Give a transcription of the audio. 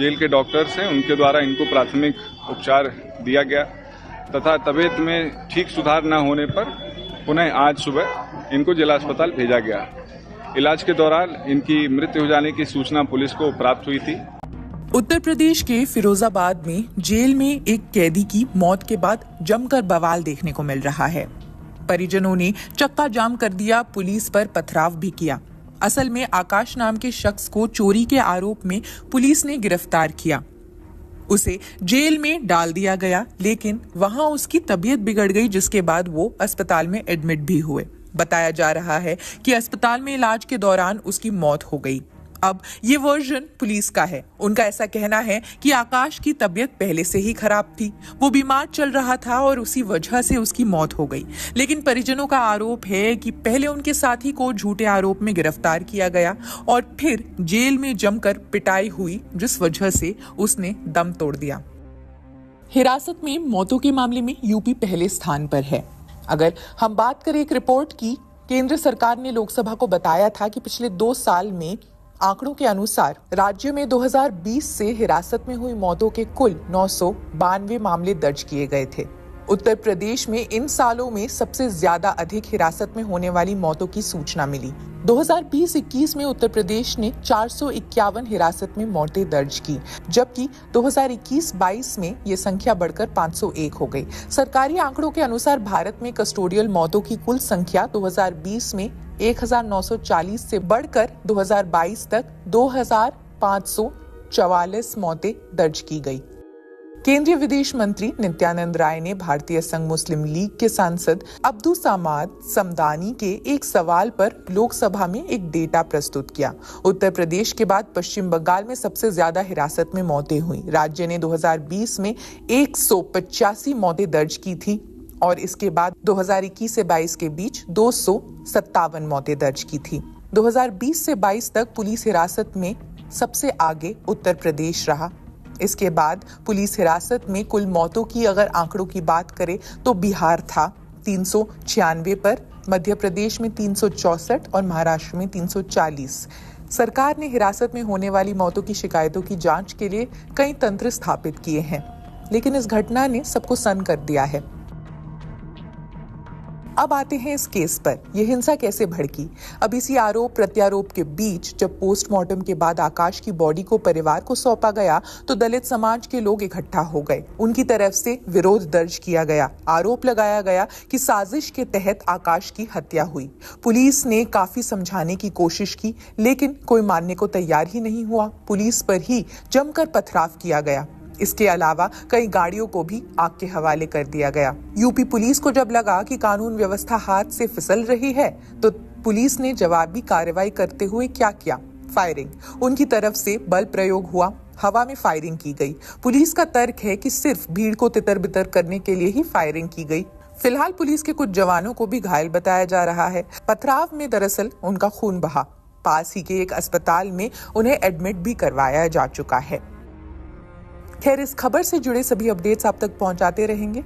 Jail के doctors हैं उनके द्वारा इनको प्राथमिक उपचार दिया गया तथा तबीयत में ठीक सुधार न होने पर पुनः आज सुबह इनको जिला अस्पताल भेजा गया। इलाज के दौरान इनकी मृत्यु हो जाने की सूचना पुलिस को प्राप्त हुई थी। उत्तर प्रदेश के फिरोजाबाद में जेल में एक कैदी की मौत के बाद जमकर बवाल देखने को मिल रहा है। परिजनों ने चक्का जाम कर दिया, पुलिस पर पथराव भी किया। असल में आकाश नाम के शख्स को चोरी के आरोप में पुलिस ने गिरफ्तार किया। उसे जेल में डाल दिया गया, लेकिन वहां उसकी तबीयत बिगड़ गई, जिसके बाद वो अस्पताल में एडमिट भी हुए। बताया जा रहा है कि अस्पताल में इलाज के दौरान उसकी मौत हो गई। अब ये वर्जन पुलिस का है। उनका ऐसा कहना है कि आकाश की तबीयत पहले से ही खराब थी, वो बीमार चल रहा था और उसी वजह से उसकी मौत हो गई। लेकिन परिजनों का आरोप है कि पहले उनके साथी को झूठे आरोप में गिरफ्तार किया गया और फिर जेल में जमकर पिटाई हुई, जिस वजह से उसने दम तोड़ दिया। हिरासत में मौतों के मामले में यूपी पहले स्थान पर है। अगर हम बात करें एक रिपोर्ट की, केंद्र सरकार ने लोकसभा को बताया था कि पिछले 2 साल में आंकड़ों के अनुसार राज्य में 2020 से हिरासत में हुई मौतों के कुल 992 मामले दर्ज किए गए थे। उत्तर प्रदेश में इन सालों में सबसे ज्यादा अधिक हिरासत में होने वाली मौतों की सूचना मिली। 2020-21 में उत्तर प्रदेश ने 451 हिरासत में मौतें दर्ज की, जबकि 2021-22 में ये संख्या बढ़कर 501 हो गई। सरकारी आंकड़ों के अनुसार भारत में कस्टोडियल मौतों की कुल संख्या 2020 में 1940 से बढ़कर 2022 तक 2544 मौतें दर्ज की गई। केंद्रीय विदेश मंत्री नित्यानंद राय ने भारतीय संघ मुस्लिम लीग के सांसद अब्दुस्समाद समदानी के एक सवाल पर लोकसभा में एक डेटा प्रस्तुत किया। उत्तर प्रदेश के बाद पश्चिम बंगाल में सबसे ज्यादा हिरासत में मौतें हुई। राज्य ने 2020 में 185 मौतें दर्ज की थी और इसके बाद 2021 से 22 के बीच 257 मौतें दर्ज की थी। 2020 से 22 तक पुलिस हिरासत में सबसे आगे उत्तर प्रदेश रहा। इसके बाद पुलिस हिरासत में कुल मौतों की अगर आंकड़ों की बात करें तो बिहार था 396 पर, मध्य प्रदेश में 364 और महाराष्ट्र में 340। सरकार ने हिरासत में होने वाली मौतों की शिकायतों की जांच के लिए कई तंत्र स्थापित किए हैं, लेकिन इस घटना ने सबको सन्न कर दिया है। अब आते हैं इस केस पर, यह हिंसा कैसे भड़की। अब इसी आरोप प्रत्यारोप के बीच जब पोस्टमार्टम के बाद आकाश की बॉडी को परिवार को सौंपा गया तो दलित समाज के लोग इकट्ठा हो गए। उनकी तरफ से विरोध दर्ज किया गया। आरोप लगाया गया कि साजिश के तहत आकाश की हत्या हुई। पुलिस ने काफी समझाने की कोशिश की, लेकिन कोई मानने को तैयार ही नहीं हुआ। पुलिस पर ही जमकर पथराव किया गया। इसके अलावा कई गाड़ियों को भी आग के हवाले कर दिया गया। यूपी पुलिस को जब लगा कि कानून व्यवस्था हाथ से फिसल रही है तो पुलिस ने जवाबी कार्रवाई करते हुए क्या किया? फायरिंग। उनकी तरफ से बल प्रयोग हुआ, हवा में फायरिंग की गई। पुलिस का तर्क है कि सिर्फ भीड़ को तितर बितर करने के लिए ही फायरिंग की गई। फिलहाल पुलिस के कुछ जवानों को भी घायल बताया जा रहा है। पथराव में दरअसल उनका खून बहा। पास ही के एक अस्पताल में उन्हें एडमिट भी करवाया जा चुका है। खैर, इस खबर से जुड़े सभी अपडेट्स आप तक पहुंचाते रहेंगे।